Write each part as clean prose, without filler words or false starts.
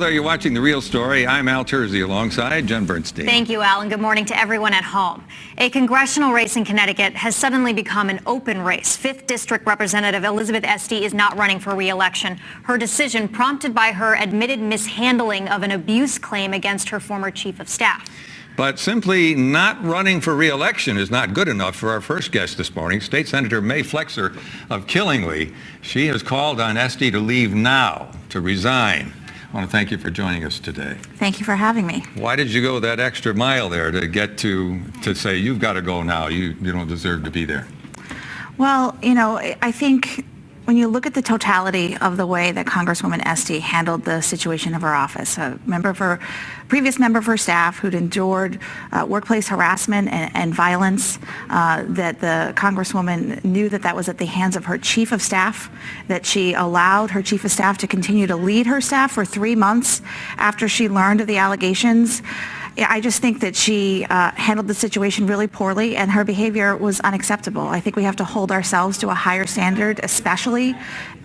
there, you're watching The Real Story. I'm Al Tersey alongside Jen Bernstein. Thank you, Al, and good morning to everyone at home. A congressional race in Connecticut has suddenly become an open race. 5th District Representative Elizabeth Esty is not running for re-election. Her decision prompted by her admitted mishandling of an abuse claim against her former chief of staff. But simply not running for re-election is not good enough for our first guest this morning, State Senator Mae Flexer of Killingly. She has called on Esty to leave now, to resign. I want to thank you for joining us today. Thank you for having me. Why did you go that extra mile there to get to say you've got to go now, you don't deserve to be there? Well, you know, I think when you look at the totality of the way that Congresswoman Esty handled the situation of her office, previous member of her staff who'd endured workplace harassment and violence, that the Congresswoman knew that was at the hands of her chief of staff, that she allowed her chief of staff to continue to lead her staff for 3 months after she learned of the allegations. I just think that she handled the situation really poorly, and her behavior was unacceptable. I think we have to hold ourselves to a higher standard, especially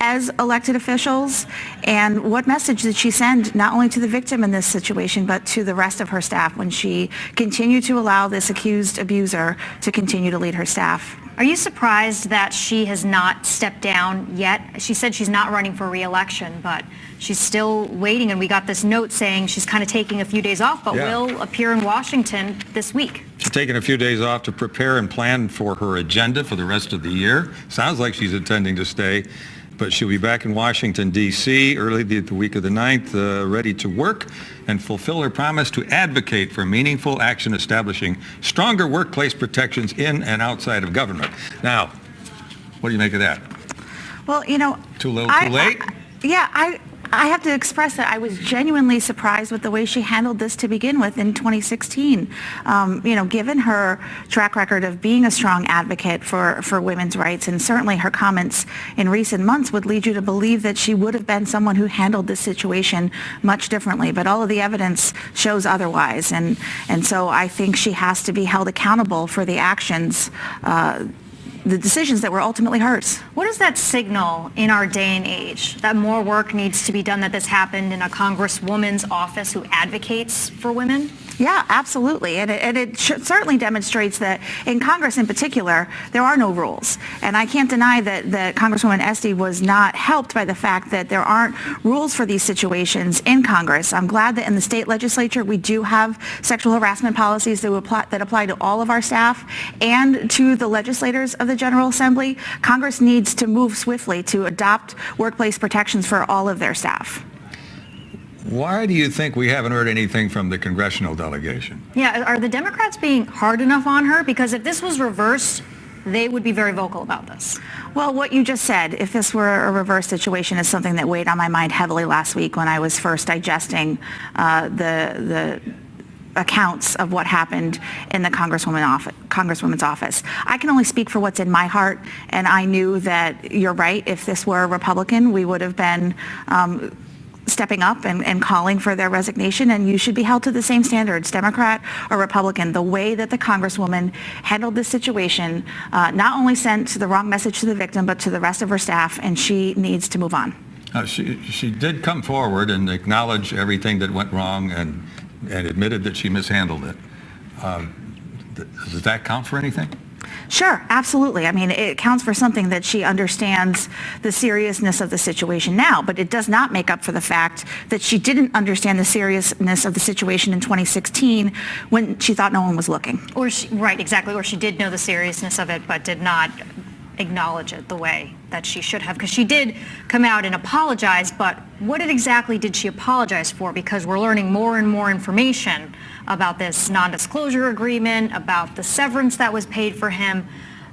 as elected officials. And what message did she send not only to the victim in this situation, but to the rest of her staff when she continued to allow this accused abuser to continue to lead her staff? Are you surprised that she has not stepped down yet? She said she's not running for re-election, but she's still waiting, and we got this note saying she's kind of taking a few days off, but will appear in Washington this week. She's taking a few days off to prepare and plan for her agenda for the rest of the year. Sounds like she's intending to stay, but she'll be back in Washington, D.C. early the week of the 9th, ready to work and fulfill her promise to advocate for meaningful action establishing stronger workplace protections in and outside of government. Now, what do you make of that? Well, you know, Too little, too late? I have to express that I was genuinely surprised with the way she handled this to begin with in 2016. Given her track record of being a strong advocate for women's rights, and certainly her comments in recent months would lead you to believe that she would have been someone who handled this situation much differently. But all of the evidence shows otherwise. And so I think she has to be held accountable for the actions, the decisions that were ultimately hers. What does that signal in our day and age, that more work needs to be done, that this happened in a congresswoman's office who advocates for women? Yeah, absolutely. And it certainly demonstrates that in Congress in particular, there are no rules. And I can't deny that Congresswoman Esty was not helped by the fact that there aren't rules for these situations in Congress. I'm glad that in the state legislature, we do have sexual harassment policies that apply to all of our staff and to the legislators of the General Assembly. Congress needs to move swiftly to adopt workplace protections for all of their staff. Why do you think we haven't heard anything from the congressional delegation? Yeah, are the Democrats being hard enough on her? Because if this was reversed, they would be very vocal about this. Well, what you just said, if this were a reverse situation, is something that weighed on my mind heavily last week when I was first digesting the accounts of what happened in the Congresswoman's office. I can only speak for what's in my heart, and I knew that you're right. If this were a Republican, we would have been stepping up and calling for their resignation, and you should be held to the same standards, Democrat or Republican. The way that the Congresswoman handled this situation not only sent the wrong message to the victim, but to the rest of her staff, and she needs to move on. She did come forward and acknowledge everything that went wrong and admitted that she mishandled it. Does that count for anything? Sure, absolutely. I mean, it counts for something that she understands the seriousness of the situation now, but it does not make up for the fact that she didn't understand the seriousness of the situation in 2016 when she thought no one was looking. Right, exactly. Or she did know the seriousness of it, but did not acknowledge it the way that she should have, because she did come out and apologize, but what exactly did she apologize for? Because we're learning more and more information about this non-disclosure agreement, about the severance that was paid for him.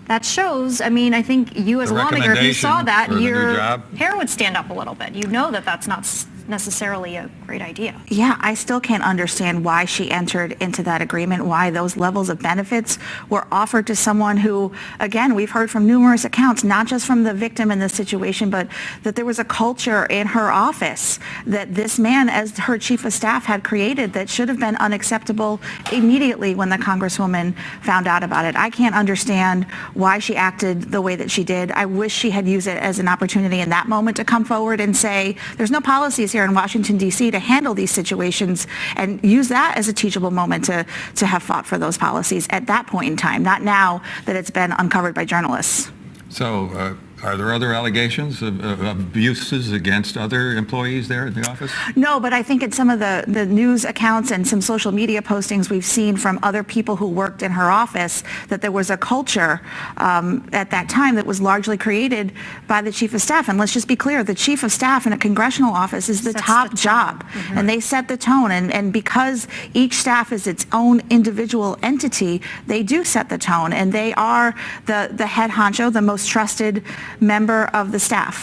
That shows, I mean, I think you as a lawmaker, if you saw that, your hair would stand up a little bit. You know that that's not necessarily a great idea. Yeah, I still can't understand why she entered into that agreement, why those levels of benefits were offered to someone who, again, we've heard from numerous accounts, not just from the victim in this situation, but that there was a culture in her office that this man, as her chief of staff, had created that should have been unacceptable immediately when the Congresswoman found out about it. I can't understand why she acted the way that she did. I wish she had used it as an opportunity in that moment to come forward and say, there's no policies here in Washington, D.C. to handle these situations and use that as a teachable moment to have fought for those policies at that point in time, not now that it's been uncovered by journalists. So are there other allegations of abuses against other employees there at the office? No, but I think in some of the news accounts and some social media postings we've seen from other people who worked in her office that there was a culture at that time that was largely created by the chief of staff. And let's just be clear, the chief of staff in a congressional office is the top job, and they set the tone. And because each staff is its own individual entity, they do set the tone, and they are the head honcho, the most trusted member of the staff.